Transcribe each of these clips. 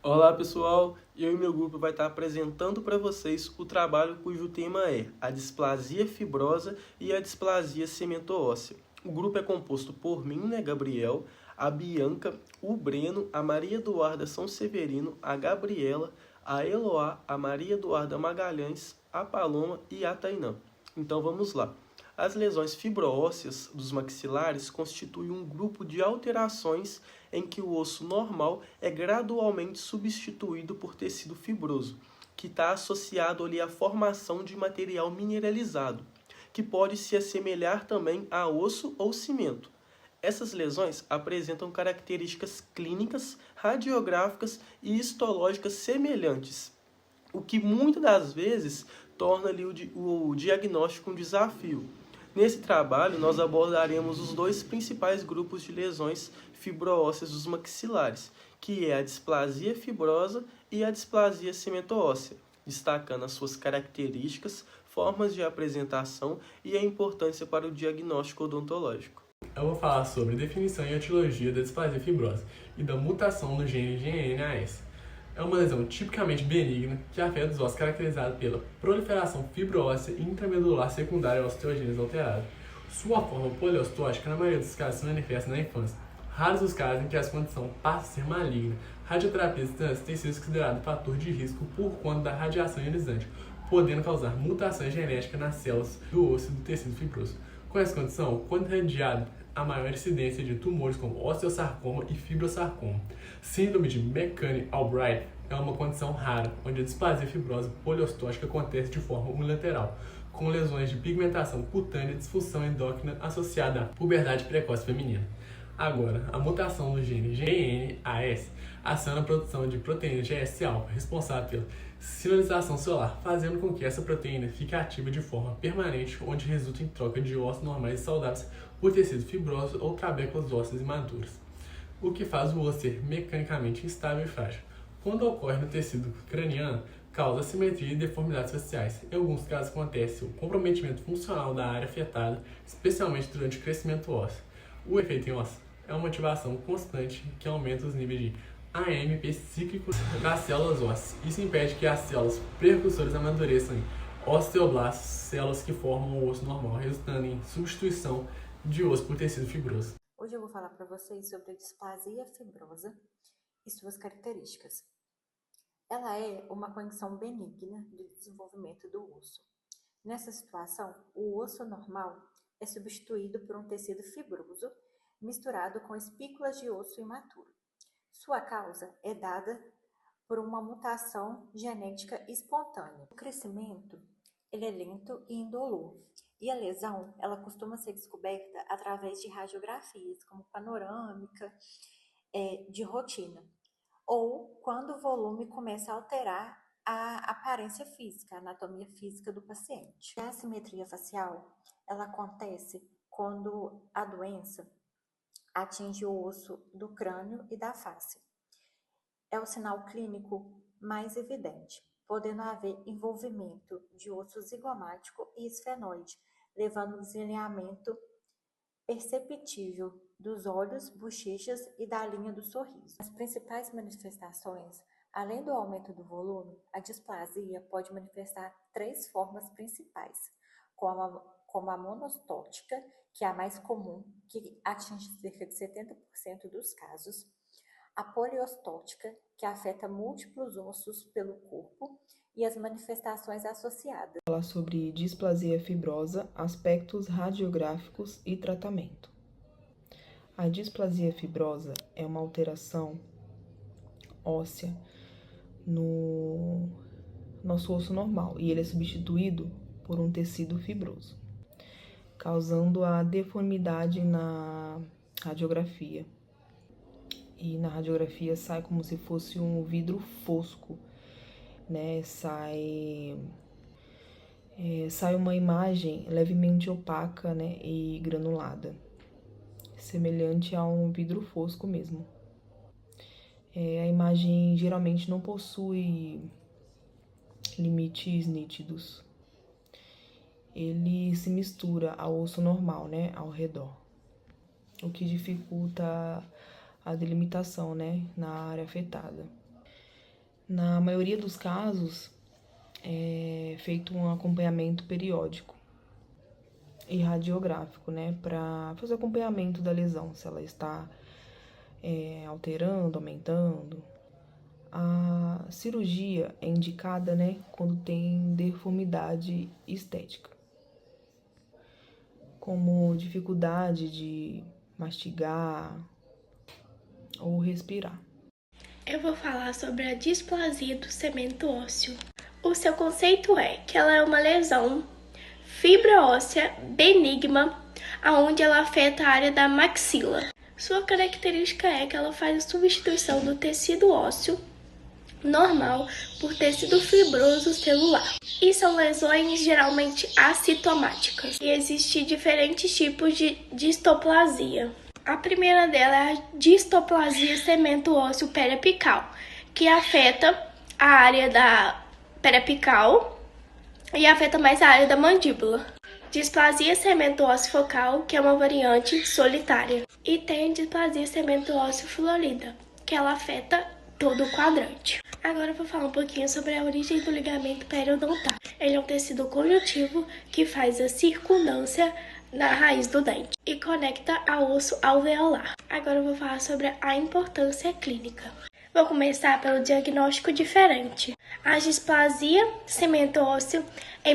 Olá pessoal, eu e meu grupo vai estar apresentando para vocês o trabalho cujo tema é a displasia fibrosa e a displasia cemento-óssea. O grupo é composto por mim, Gabriel, a Bianca, o Breno, a Maria Eduarda São Severino, a Gabriela, a Eloá, a Maria Eduarda Magalhães, a Paloma e a Tainã. Então vamos lá. As lesões fibroósseas dos maxilares constituem um grupo de alterações em que o osso normal é gradualmente substituído por tecido fibroso, que está associado ali à formação de material mineralizado, que pode se assemelhar também a osso ou cimento. Essas lesões apresentam características clínicas, radiográficas e histológicas semelhantes, o que muitas das vezes torna ali o diagnóstico um desafio. Nesse trabalho, nós abordaremos os dois principais grupos de lesões fibroósseas dos maxilares, que é a displasia fibrosa e a displasia cemento-óssea, destacando as suas características, formas de apresentação e a importância para o diagnóstico odontológico. Eu vou falar sobre definição e etiologia da displasia fibrosa e da mutação no gene GNAS. É uma lesão tipicamente benigna que afeta os ossos caracterizada pela proliferação fibroóssea intramedular secundária à osteogênese alterada. Sua forma poliostótica, na maioria dos casos, se manifesta na infância. Raros os casos em que essa condição passa a ser maligna. Radioterapia à distância tem sido considerado fator de risco por conta da radiação ionizante, podendo causar mutações genéticas nas células do osso e do tecido fibroso. Com essa condição, quando irradiado, há maior incidência de tumores como osteosarcoma e fibrosarcoma. Síndrome de McCann-Albright é uma condição rara, onde a displasia fibrosa poliostótica acontece de forma unilateral, com lesões de pigmentação cutânea e disfunção endócrina associada à puberdade precoce feminina. Agora, a mutação no gene GNAS aciona a produção de proteína GS-alfa, responsável pela sinalização celular, fazendo com que essa proteína fique ativa de forma permanente, onde resulta em troca de ossos normais e saudáveis por tecido fibroso ou trabéculas ósseas imaduras, o que faz o osso ser mecanicamente instável e frágil. Quando ocorre no tecido craniano, causa assimetria e deformidades faciais. Em alguns casos acontece o comprometimento funcional da área afetada, especialmente durante o crescimento ósseo. O efeito em osso é uma ativação constante que aumenta os níveis de AMP cíclicos das células ósseas. Isso impede que as células precursoras amadureçam em osteoblastos, células que formam o osso normal, resultando em substituição de osso por tecido fibroso. Hoje eu vou falar para vocês sobre a displasia fibrosa e suas características. Ela é uma condição benigna do desenvolvimento do osso. Nessa situação, o osso normal é substituído por um tecido fibroso misturado com espículas de osso imaturo. Sua causa é dada por uma mutação genética espontânea. O crescimento ele é lento e indolor, e a lesão ela costuma ser descoberta através de radiografias, como panorâmica, de rotina, ou quando o volume começa a alterar a aparência física, a anatomia física do paciente. A assimetria facial ela acontece quando a doença atinge o osso do crânio e da face. É o sinal clínico mais evidente, podendo haver envolvimento de osso zigomático e esfenoide, levando ao desalinhamento perceptível dos olhos, bochechas e da linha do sorriso. As principais manifestações, além do aumento do volume, a displasia pode manifestar três formas principais, como a monostótica, que é a mais comum, que atinge cerca de 70% dos casos, a poliostótica, que afeta múltiplos ossos pelo corpo, e as manifestações associadas. Falar sobre displasia fibrosa, aspectos radiográficos e tratamento. A displasia fibrosa é uma alteração óssea no nosso osso normal e ele é substituído por um tecido fibroso, causando a deformidade na radiografia. E na radiografia sai como se fosse um vidro fosco, né? Sai uma imagem levemente opaca, né? E granulada, semelhante a um vidro fosco mesmo. A imagem geralmente não possui limites nítidos. Ele se mistura ao osso normal, né? Ao redor, o que dificulta a delimitação, né, na área afetada. Na maioria dos casos, é feito um acompanhamento periódico e radiográfico, né, para fazer o acompanhamento da lesão, se ela está alterando, aumentando. A cirurgia é indicada, né, quando tem deformidade estética, como dificuldade de mastigar ou respirar. Eu vou falar sobre a displasia do cemento ósseo. O seu conceito é que ela é uma lesão fibro-óssea benigna, onde ela afeta a área da maxila. Sua característica é que ela faz a substituição do tecido ósseo normal por tecido fibroso celular. E são lesões geralmente assintomáticas. E existem diferentes tipos de distoplasia. A primeira dela é a distoplasia cemento ósseo periapical, que afeta a área da periapical e afeta mais a área da mandíbula. Displasia cemento ósseo focal, que é uma variante solitária. E tem displasia cemento ósseo florida, que ela afeta todo o quadrante. Agora eu vou falar um pouquinho sobre a origem do ligamento periodontal. Ele é um tecido conjuntivo que faz a circundância na raiz do dente e conecta ao osso alveolar. Agora eu vou falar sobre a importância clínica. Vou começar pelo diagnóstico diferente. A displasia cemento ósseo,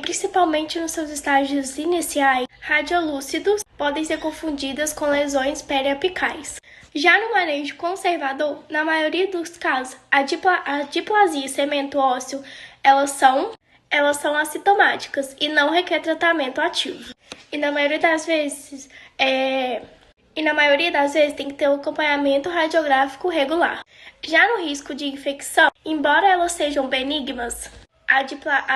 principalmente nos seus estágios iniciais, radiolúcidos, podem ser confundidas com lesões periapicais. Já no manejo conservador, na maioria dos casos, a displasia cemento ósseo, elas são assintomáticas e não requer tratamento ativo. E na maioria das vezes tem que ter um acompanhamento radiográfico regular. Já no risco de infecção, embora elas sejam benignas, a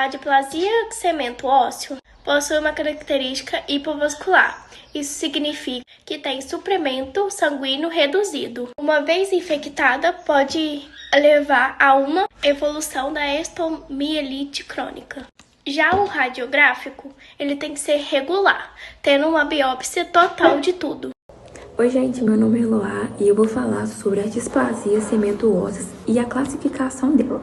displasia cemento ósseo possui uma característica hipovascular. Isso significa que tem suprimento sanguíneo reduzido. Uma vez infectada, pode levar a uma evolução da osteomielite crônica. Já o radiográfico, ele tem que ser regular, tendo uma biópsia total de tudo. Oi gente, meu nome é Eloá e eu vou falar sobre a displasia cemento óssea e a classificação dela.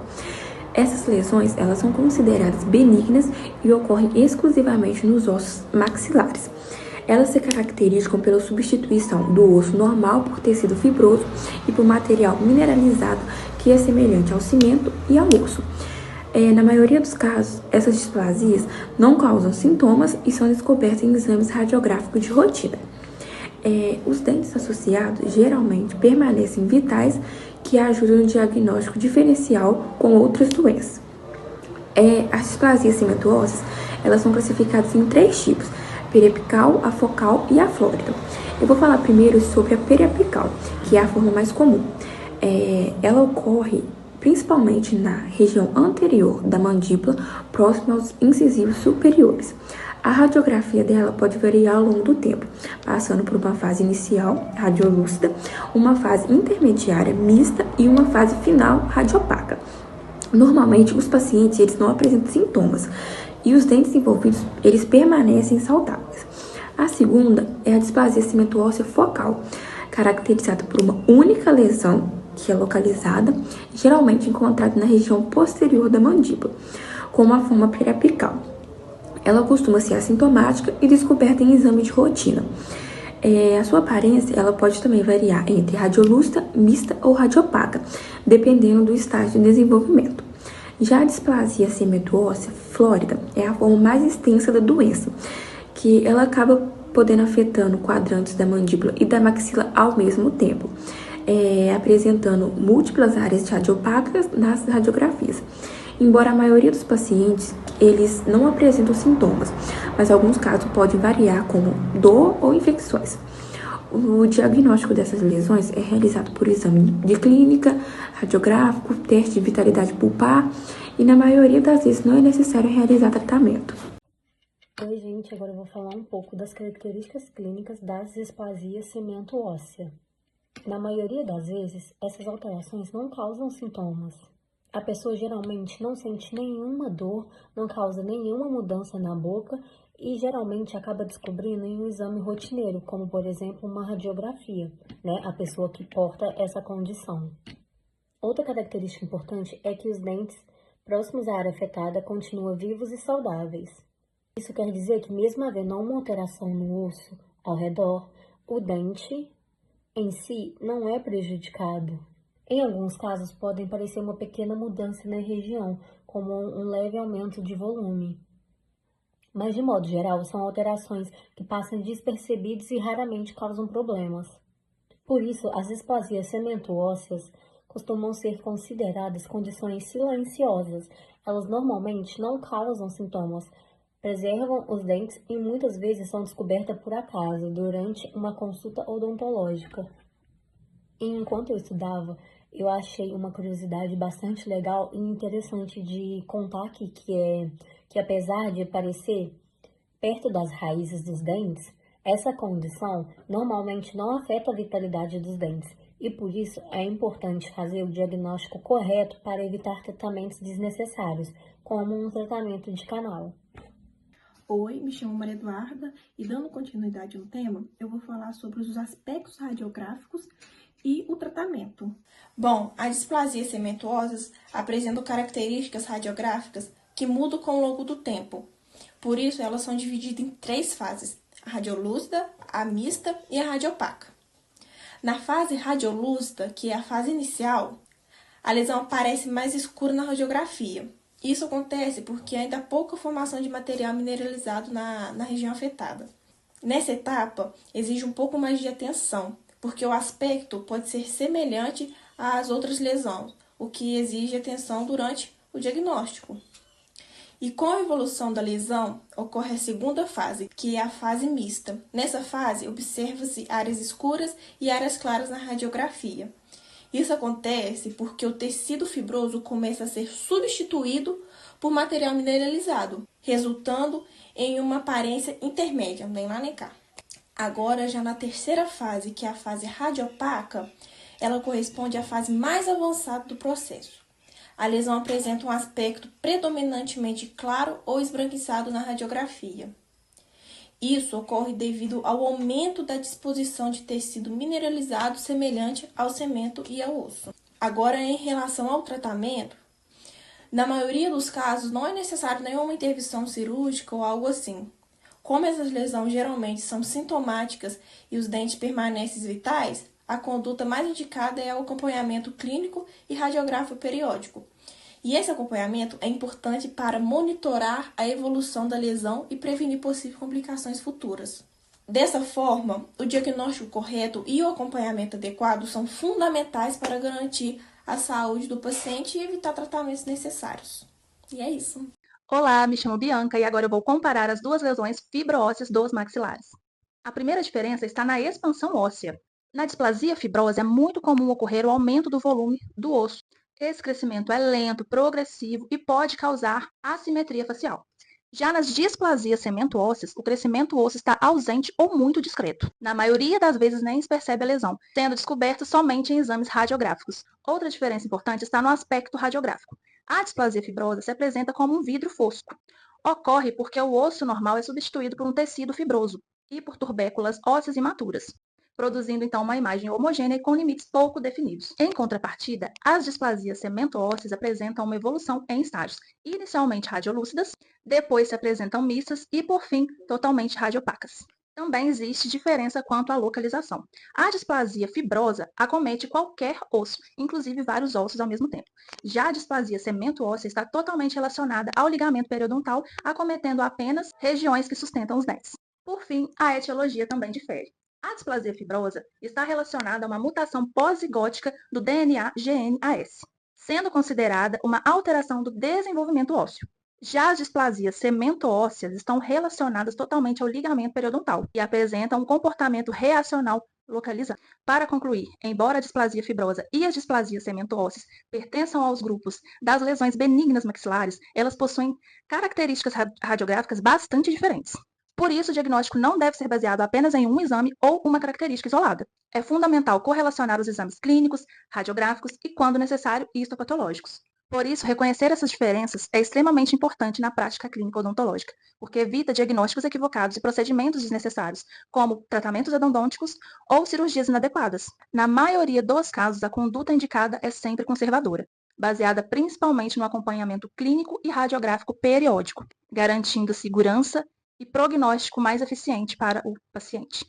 Essas lesões, elas são consideradas benignas e ocorrem exclusivamente nos ossos maxilares. Elas se caracterizam pela substituição do osso normal por tecido fibroso e por material mineralizado que é semelhante ao cimento e ao osso. Na maioria dos casos, essas displasias não causam sintomas e são descobertas em exames radiográficos de rotina. Os dentes associados geralmente permanecem vitais, que ajudam no diagnóstico diferencial com outras doenças. As displasias cemento ósseas, elas são classificadas em 3 tipos: periapical, afocal e aflórida. Eu vou falar primeiro sobre a periapical, que é a forma mais comum. Ela ocorre principalmente na região anterior da mandíbula, próxima aos incisivos superiores. A radiografia dela pode variar ao longo do tempo, passando por uma fase inicial, radiolúcida, uma fase intermediária, mista e uma fase final, radiopaca. Normalmente, os pacientes eles não apresentam sintomas e os dentes envolvidos eles permanecem saudáveis. A segunda é a displasia cemento óssea focal, caracterizada por uma única lesão que é localizada, geralmente encontrada na região posterior da mandíbula, com uma forma periapical. Ela costuma ser assintomática e descoberta em exame de rotina. A sua aparência ela pode também variar entre radiolúcida, mista ou radiopaca, dependendo do estágio de desenvolvimento. Já a displasia cemento óssea flórida é a forma mais extensa da doença, que ela acaba podendo afetando quadrantes da mandíbula e da maxila ao mesmo tempo, apresentando múltiplas áreas radiopacas nas radiografias. Embora a maioria dos pacientes eles não apresentam sintomas, mas alguns casos podem variar como dor ou infecções. O diagnóstico dessas lesões é realizado por exame de clínica, radiográfico, teste de vitalidade pulpar e na maioria das vezes não é necessário realizar tratamento. Oi gente, agora eu vou falar um pouco das características clínicas da displasia cemento óssea. Na maioria das vezes, essas alterações não causam sintomas. A pessoa geralmente não sente nenhuma dor, não causa nenhuma mudança na boca e geralmente acaba descobrindo em um exame rotineiro, como por exemplo uma radiografia, né? A pessoa que porta essa condição. Outra característica importante é que os dentes próximos à área afetada continuam vivos e saudáveis. Isso quer dizer que, mesmo havendo uma alteração no osso ao redor, o dente em si não é prejudicado. Em alguns casos, podem parecer uma pequena mudança na região, como um leve aumento de volume. Mas, de modo geral, são alterações que passam despercebidas e raramente causam problemas. Por isso, as displasias cemento-ósseas costumam ser consideradas condições silenciosas. Elas normalmente não causam sintomas, preservam os dentes e muitas vezes são descobertas por acaso durante uma consulta odontológica. E enquanto eu estudava, eu achei uma curiosidade bastante legal e interessante de contar aqui, que apesar de aparecer perto das raízes dos dentes, essa condição normalmente não afeta a vitalidade dos dentes e por isso é importante fazer o diagnóstico correto para evitar tratamentos desnecessários, como um tratamento de canal. Oi, me chamo Maria Eduarda e dando continuidade no tema, eu vou falar sobre os aspectos radiográficos e o tratamento. Bom, as displasias cementuosas apresentam características radiográficas que mudam com o longo do tempo. Por isso, elas são divididas em 3 fases: a radiolúcida, a mista e a radiopaca. Na fase radiolúcida, que é a fase inicial, a lesão aparece mais escura na radiografia. Isso acontece porque ainda há pouca formação de material mineralizado na região afetada. Nessa etapa, exige um pouco mais de atenção, porque o aspecto pode ser semelhante às outras lesões, o que exige atenção durante o diagnóstico. E com a evolução da lesão, ocorre a segunda fase, que é a fase mista. Nessa fase, observa-se áreas escuras e áreas claras na radiografia. Isso acontece porque o tecido fibroso começa a ser substituído por material mineralizado, resultando em uma aparência intermédia, nem lá nem cá. Agora, já na terceira fase, que é a fase radiopaca, ela corresponde à fase mais avançada do processo. A lesão apresenta um aspecto predominantemente claro ou esbranquiçado na radiografia. Isso ocorre devido ao aumento da disposição de tecido mineralizado semelhante ao cemento e ao osso. Agora, em relação ao tratamento, na maioria dos casos não é necessário nenhuma intervenção cirúrgica ou algo assim. Como essas lesões geralmente são sintomáticas e os dentes permanecem vitais, a conduta mais indicada é o acompanhamento clínico e radiográfico periódico. E esse acompanhamento é importante para monitorar a evolução da lesão e prevenir possíveis complicações futuras. Dessa forma, o diagnóstico correto e o acompanhamento adequado são fundamentais para garantir a saúde do paciente e evitar tratamentos desnecessários. E é isso. Olá, me chamo Bianca e agora eu vou comparar as duas lesões fibroósseas dos maxilares. A primeira diferença está na expansão óssea. Na displasia fibrosa é muito comum ocorrer o aumento do volume do osso. Esse crescimento é lento, progressivo e pode causar assimetria facial. Já nas displasias cemento-ósseas, o crescimento ósseo está ausente ou muito discreto. Na maioria das vezes nem se percebe a lesão, sendo descoberta somente em exames radiográficos. Outra diferença importante está no aspecto radiográfico. A displasia fibrosa se apresenta como um vidro fosco. Ocorre porque o osso normal é substituído por um tecido fibroso e por tuberculas ósseas imaturas, produzindo então uma imagem homogênea e com limites pouco definidos. Em contrapartida, as displasias cemento-ósseas apresentam uma evolução em estágios, inicialmente radiolúcidas, depois se apresentam mistas e, por fim, totalmente radiopacas. Também existe diferença quanto à localização. A displasia fibrosa acomete qualquer osso, inclusive vários ossos ao mesmo tempo. Já a displasia cemento-óssea está totalmente relacionada ao ligamento periodontal, acometendo apenas regiões que sustentam os dentes. Por fim, a etiologia também difere. A displasia fibrosa está relacionada a uma mutação pós-zigótica do DNA GNAS, sendo considerada uma alteração do desenvolvimento ósseo. Já as displasias cemento-ósseas estão relacionadas totalmente ao ligamento periodontal e apresentam um comportamento reacional localizado. Para concluir, embora a displasia fibrosa e as displasias cemento-ósseas pertençam aos grupos das lesões benignas maxilares, elas possuem características radiográficas bastante diferentes. Por isso, o diagnóstico não deve ser baseado apenas em um exame ou uma característica isolada. É fundamental correlacionar os exames clínicos, radiográficos e, quando necessário, histopatológicos. Por isso, reconhecer essas diferenças é extremamente importante na prática clínica odontológica, porque evita diagnósticos equivocados e procedimentos desnecessários, como tratamentos odontológicos ou cirurgias inadequadas. Na maioria dos casos, a conduta indicada é sempre conservadora, baseada principalmente no acompanhamento clínico e radiográfico periódico, garantindo segurança e prognóstico mais eficiente para o paciente.